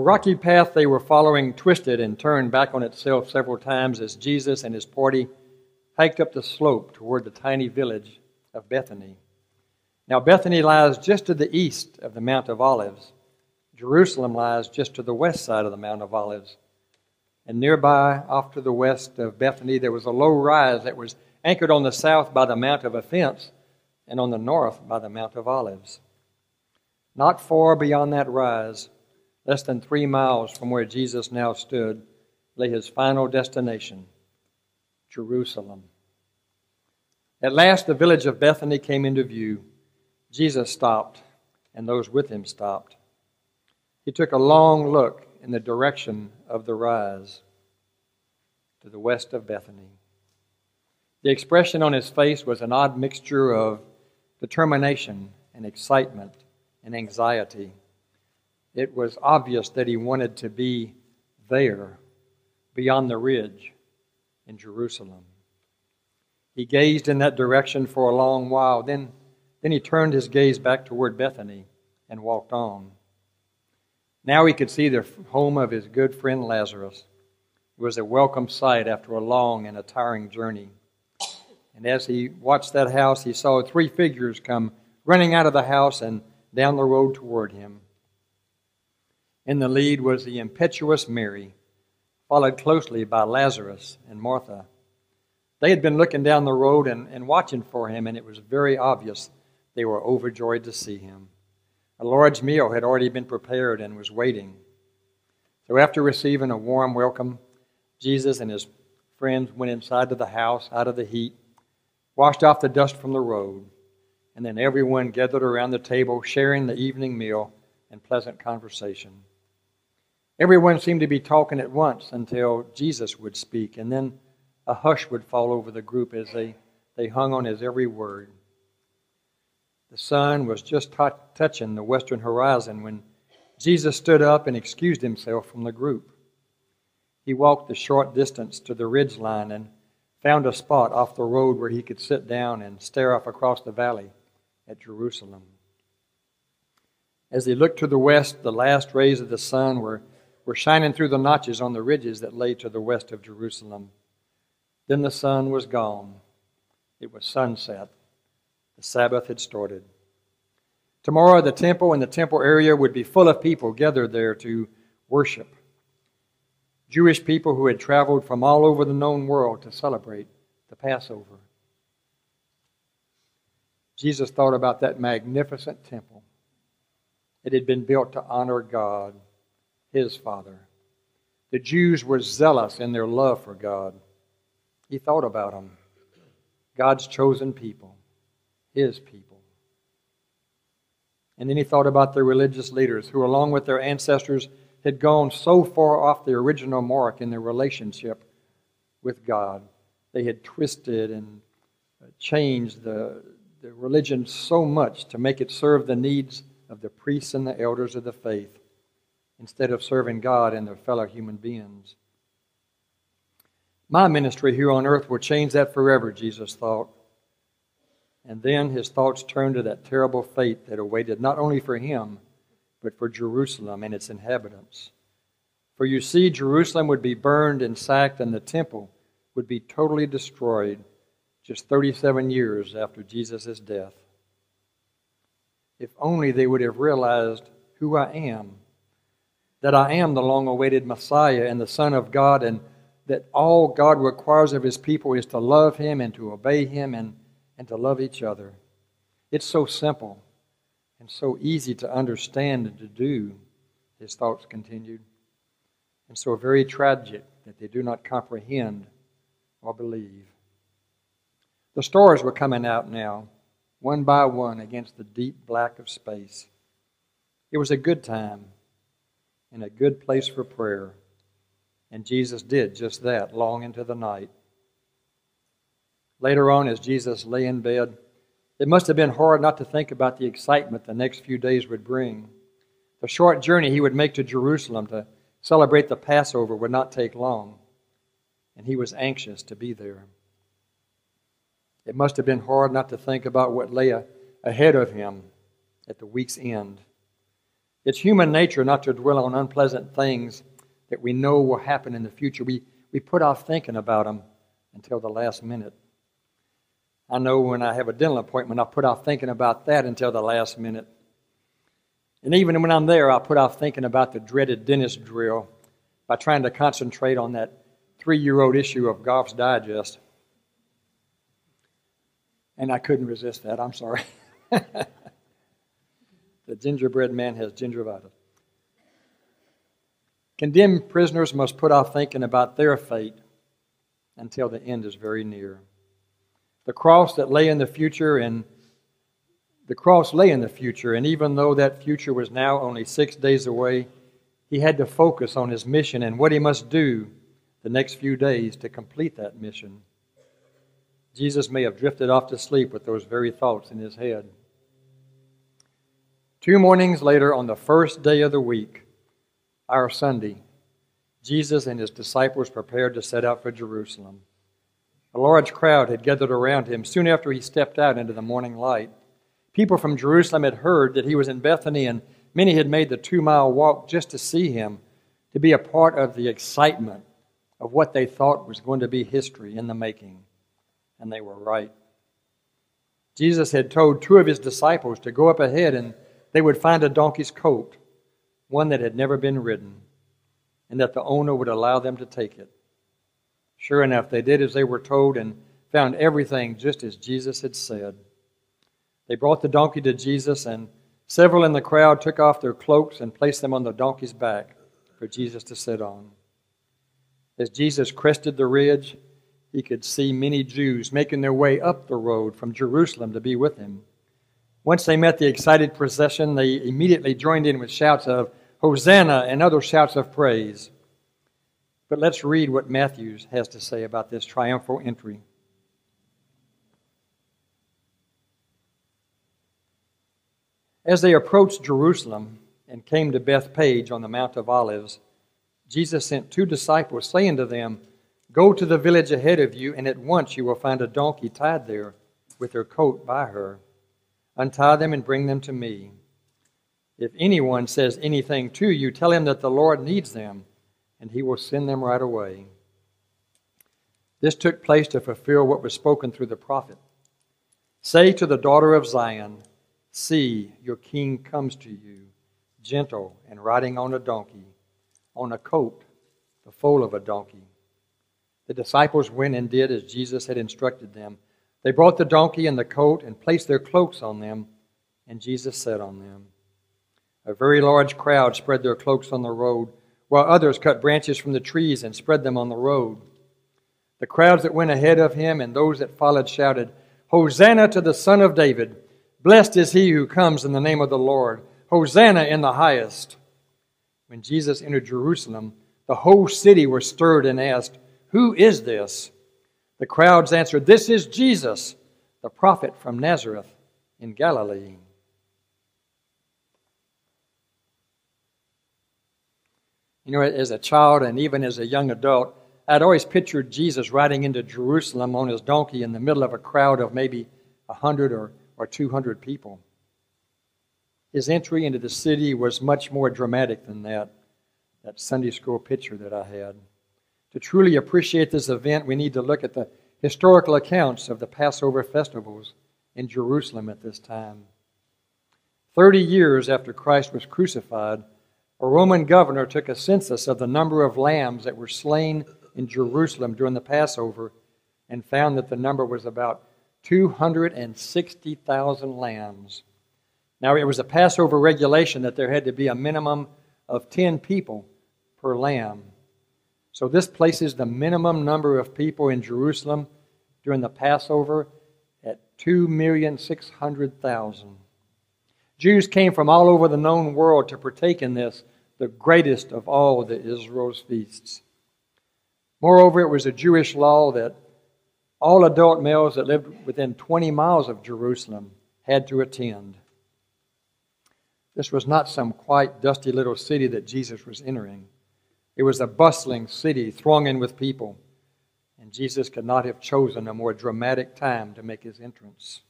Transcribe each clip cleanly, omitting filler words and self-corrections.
The rocky path they were following twisted and turned back on itself several times as Jesus and his party hiked up the slope toward the tiny village of Bethany. Now Bethany lies just to the east of the Mount of Olives. Jerusalem lies just to the west side of the Mount of Olives. And nearby, off to the west of Bethany, there was a low rise that was anchored on the south by the Mount of Offense and on the north by the Mount of Olives. Not far beyond that rise, less than 3 miles from where Jesus now stood, lay his final destination, Jerusalem. At last, the village of Bethany came into view. Jesus stopped, and those with him stopped. He took a long look in the direction of the rise to the west of Bethany. The expression on his face was an odd mixture of determination and excitement and anxiety. It was obvious that he wanted to be there, beyond the ridge in Jerusalem. He gazed in that direction for a long while. Then he turned his gaze back toward Bethany and walked on. Now he could see the home of his good friend Lazarus. It was a welcome sight after a long and a tiring journey. And as he watched that house, he saw 3 figures come running out of the house and down the road toward him. In the lead was the impetuous Mary, followed closely by Lazarus and Martha. They had been looking down the road and watching for him, and it was very obvious they were overjoyed to see him. A large meal had already been prepared and was waiting. So after receiving a warm welcome, Jesus and his friends went inside to the house out of the heat, washed off the dust from the road, and then everyone gathered around the table, sharing the evening meal and pleasant conversation. Everyone seemed to be talking at once until Jesus would speak, and then a hush would fall over the group as they hung on his every word. The sun was just touching the western horizon when Jesus stood up and excused himself from the group. He walked the short distance to the ridge line and found a spot off the road where he could sit down and stare off across the valley at Jerusalem. As he looked to the west, the last rays of the sun were shining through the notches on the ridges that lay to the west of Jerusalem. Then the sun was gone. It was sunset. The Sabbath had started. Tomorrow the temple and the temple area would be full of people gathered there to worship. Jewish people who had traveled from all over the known world to celebrate the Passover. Jesus thought about that magnificent temple. It had been built to honor God, his Father. The Jews were zealous in their love for God. He thought about them, God's chosen people, his people. And then he thought about the religious leaders who, along with their ancestors, had gone so far off the original mark in their relationship with God. They had twisted and changed the religion so much to make it serve the needs of the priests and the elders of the faith instead of serving God and their fellow human beings. My ministry here on earth will change that forever, Jesus thought. And then his thoughts turned to that terrible fate that awaited not only for him, but for Jerusalem and its inhabitants. For you see, Jerusalem would be burned and sacked, and the temple would be totally destroyed just 37 years after Jesus' death. If only they would have realized who I am, that I am the long-awaited Messiah and the Son of God, and that all God requires of his people is to love him and to obey him and to love each other. It's so simple and so easy to understand and to do, his thoughts continued, and so very tragic that they do not comprehend or believe. The stars were coming out now, one by one, against the deep black of space. It was a good time and a good place for prayer, and Jesus did just that long into the night. Later on, as Jesus lay in bed, it must have been hard not to think about the excitement the next few days would bring. The short journey he would make to Jerusalem to celebrate the Passover would not take long, and he was anxious to be there. It must have been hard not to think about what lay ahead of him at the week's end. It's human nature not to dwell on unpleasant things that we know will happen in the future. We put off thinking about them until the last minute. I know when I have a dental appointment, I put off thinking about that until the last minute. And even when I'm there, I put off thinking about the dreaded dentist drill by trying to concentrate on that 3-year-old issue of Golf's Digest. And I couldn't resist that. I'm sorry. The gingerbread man has gingivitis. Condemned prisoners must put off thinking about their fate until the end is very near. The cross lay in the future, and even though that future was now only 6 days away, he had to focus on his mission and what he must do the next few days to complete that mission. Jesus may have drifted off to sleep with those very thoughts in his head. 2 mornings later, on the first day of the week, our Sunday, Jesus and his disciples prepared to set out for Jerusalem. A large crowd had gathered around him soon after he stepped out into the morning light. People from Jerusalem had heard that he was in Bethany, and many had made the 2-mile walk just to see him, to be a part of the excitement of what they thought was going to be history in the making. And they were right. Jesus had told 2 of his disciples to go up ahead and they would find a donkey's coat, one that had never been ridden, and that the owner would allow them to take it. Sure enough, they did as they were told and found everything just as Jesus had said. They brought the donkey to Jesus, and several in the crowd took off their cloaks and placed them on the donkey's back for Jesus to sit on. As Jesus crested the ridge, he could see many Jews making their way up the road from Jerusalem to be with him. Once they met the excited procession, they immediately joined in with shouts of Hosanna and other shouts of praise. But let's read what Matthew has to say about this triumphal entry. As they approached Jerusalem and came to Bethpage on the Mount of Olives, Jesus sent 2 disciples, saying to them, "Go to the village ahead of you, and at once you will find a donkey tied there with her coat by her. Untie them and bring them to me. If anyone says anything to you, tell him that the Lord needs them, and he will send them right away." This took place to fulfill what was spoken through the prophet. "Say to the daughter of Zion, see, your king comes to you, gentle and riding on a donkey, on a coat, the foal of a donkey." The disciples went and did as Jesus had instructed them. They brought the donkey and the coat and placed their cloaks on them, and Jesus sat on them. A very large crowd spread their cloaks on the road, while others cut branches from the trees and spread them on the road. The crowds that went ahead of him and those that followed shouted, "Hosanna to the Son of David! Blessed is he who comes in the name of the Lord! Hosanna in the highest!" When Jesus entered Jerusalem, the whole city was stirred and asked, "Who is this?" The crowds answered, "This is Jesus, the prophet from Nazareth in Galilee." You know, as a child and even as a young adult, I'd always pictured Jesus riding into Jerusalem on his donkey in the middle of a crowd of maybe 100 or 200 people. His entry into the city was much more dramatic than that Sunday school picture that I had. To truly appreciate this event, we need to look at the historical accounts of the Passover festivals in Jerusalem at this time. 30 years after Christ was crucified, a Roman governor took a census of the number of lambs that were slain in Jerusalem during the Passover and found that the number was about 260,000 lambs. Now, it was a Passover regulation that there had to be a minimum of 10 people per lamb. So this places the minimum number of people in Jerusalem during the Passover at 2,600,000. Jews came from all over the known world to partake in this, the greatest of all the Israel's feasts. Moreover, it was a Jewish law that all adult males that lived within 20 miles of Jerusalem had to attend. This was not some quiet, dusty little city that Jesus was entering. It was a bustling city thronging with people, and Jesus could not have chosen a more dramatic time to make his entrance.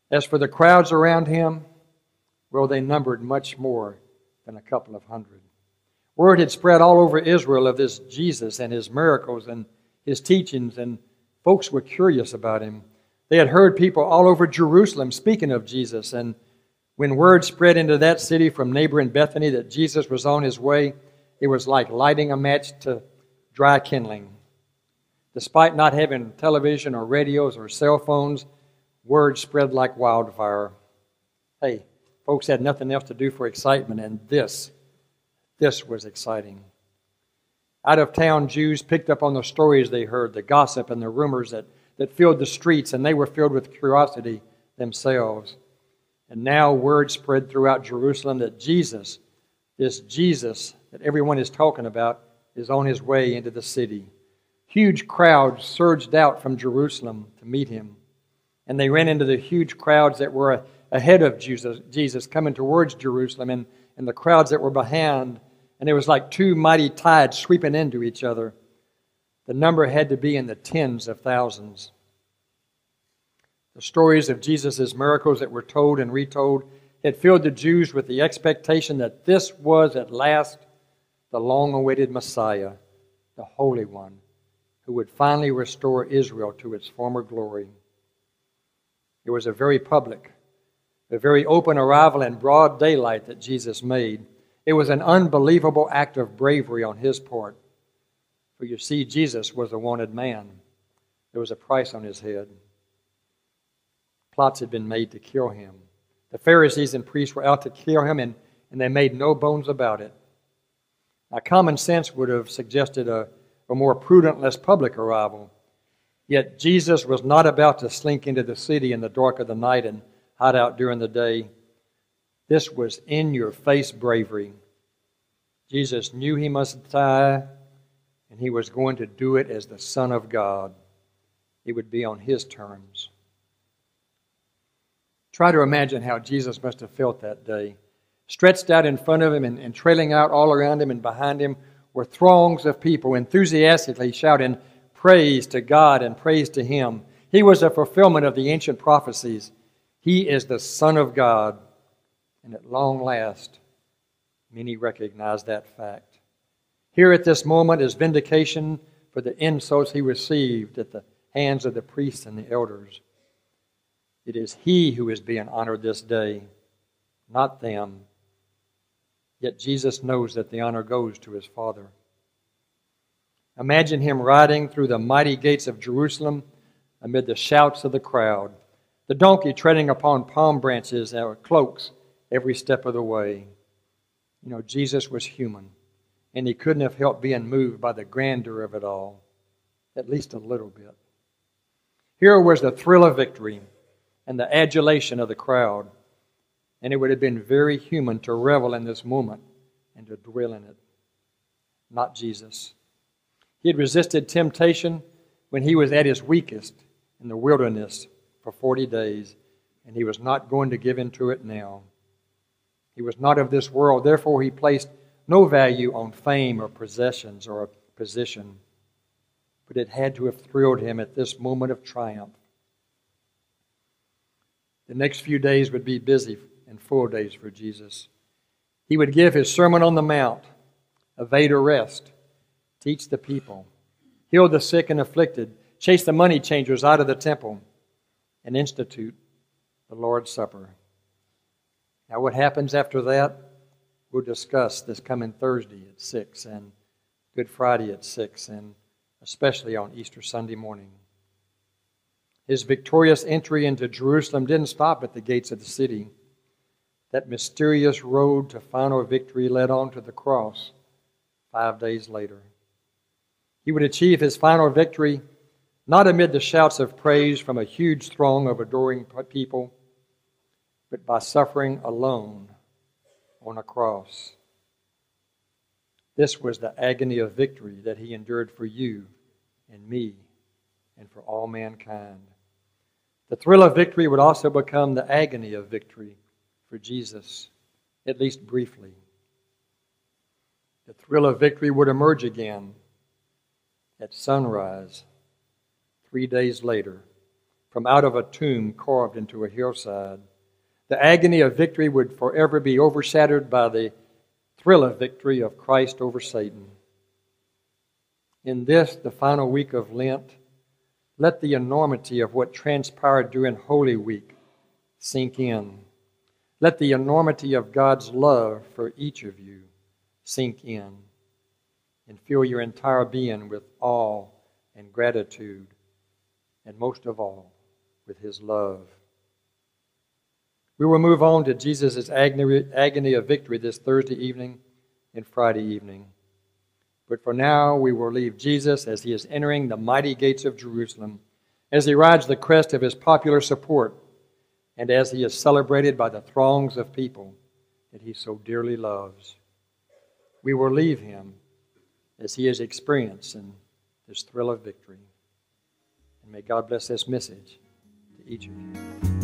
As for the crowds around him, Well, they numbered much more than a couple of hundred. Word had spread all over Israel of this Jesus and his miracles and his teachings, and folks were curious about him. They had heard people all over Jerusalem speaking of Jesus, and when word spread into that city from neighboring Bethany that Jesus was on his way, it was like lighting a match to dry kindling. Despite not having television or radios or cell phones, word spread like wildfire. Hey, folks had nothing else to do for excitement, and this was exciting. Out-of-town Jews picked up on the stories they heard, the gossip and the rumors that filled the streets, and they were filled with curiosity themselves. And now word spread throughout Jerusalem that Jesus, this Jesus that everyone is talking about, is on his way into the city. Huge crowds surged out from Jerusalem to meet him. And they ran into the huge crowds that were ahead of Jesus coming towards Jerusalem, and the crowds that were behind. And it was like two mighty tides sweeping into each other. The number had to be in the tens of thousands. The stories of Jesus' miracles that were told and retold had filled the Jews with the expectation that this was at last the long-awaited Messiah, the Holy One, who would finally restore Israel to its former glory. It was a very public, a very open arrival in broad daylight that Jesus made. It was an unbelievable act of bravery on his part. For you see, Jesus was a wanted man. There was a price on his head. Plots had been made to kill him. The Pharisees and priests were out to kill him, and they made no bones about it. Now, common sense would have suggested a more prudent, less public arrival. Yet Jesus was not about to slink into the city in the dark of the night and hide out during the day. This was in-your-face bravery. Jesus knew he must die, and he was going to do it as the Son of God. It would be on his terms. Try to imagine how Jesus must have felt that day. Stretched out in front of him and trailing out all around him and behind him were throngs of people enthusiastically shouting praise to God and praise to him. He was a fulfillment of the ancient prophecies. He is the Son of God. And at long last, many recognize that fact. Here at this moment is vindication for the insults he received at the hands of the priests and the elders. It is he who is being honored this day, not them. Yet Jesus knows that the honor goes to his Father. Imagine him riding through the mighty gates of Jerusalem amid the shouts of the crowd, the donkey treading upon palm branches or cloaks every step of the way. You know, Jesus was human, and he couldn't have helped being moved by the grandeur of it all, at least a little bit. Here was the thrill of victory and the adulation of the crowd, and it would have been very human to revel in this moment and to dwell in it. Not Jesus. He had resisted temptation when he was at his weakest in the wilderness for 40 days, and he was not going to give in to it now. He was not of this world, therefore he placed no value on fame or possessions or a position, but it had to have thrilled him at this moment of triumph. The next few days would be busy and full days for Jesus. He would give his Sermon on the Mount, evade arrest, teach the people, heal the sick and afflicted, chase the money changers out of the temple, and institute the Lord's Supper. Now, what happens after that, we'll discuss this coming Thursday at 6 and Good Friday at 6, and especially on Easter Sunday morning. His victorious entry into Jerusalem didn't stop at the gates of the city. That mysterious road to final victory led on to the cross 5 days later. He would achieve his final victory not amid the shouts of praise from a huge throng of adoring people, but by suffering alone on a cross. This was the agony of victory that he endured for you and me and for all mankind. The thrill of victory would also become the agony of victory for Jesus, at least briefly. The thrill of victory would emerge again at sunrise 3 days later from out of a tomb carved into a hillside. the agony of victory would forever be overshadowed by the thrill of victory of Christ over Satan. In this, the final week of Lent, let the enormity of what transpired during Holy Week sink in. Let the enormity of God's love for each of you sink in and fill your entire being with awe and gratitude, and most of all, with His love. We will move on to Jesus' agony of victory this Thursday evening and Friday evening. But for now, we will leave Jesus as He is entering the mighty gates of Jerusalem, as He rides the crest of His popular support, and as He is celebrated by the throngs of people that He so dearly loves. We will leave Him as He is experiencing this thrill of victory. And may God bless this message to each of you.